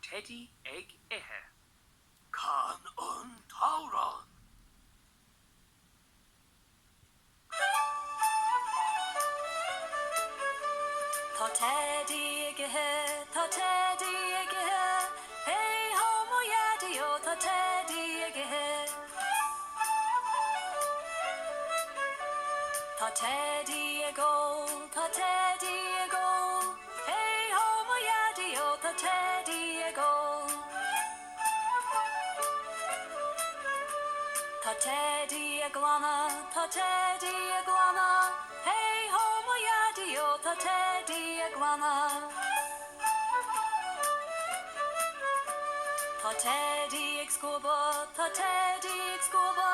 Teddy Egg Ehe. Khan und Tauron. Ta Teddy Egg Ehe, ta Teddy Egg Ehe. Hej hom och Gärdy och ta Teddy Egg Ehe. Ta Teddy Egg Gold, ta Teddy Egg Gold. Hej hom och Gärdy och ta Teddy Egg Gold. Ta Teddy Egg Lana, ta Teddy Egg Lana. Hej hom och Gärdy och ta Teddy Egg Lana. Ta Teddy Egg Skåba, ta Teddy Egg Skåba.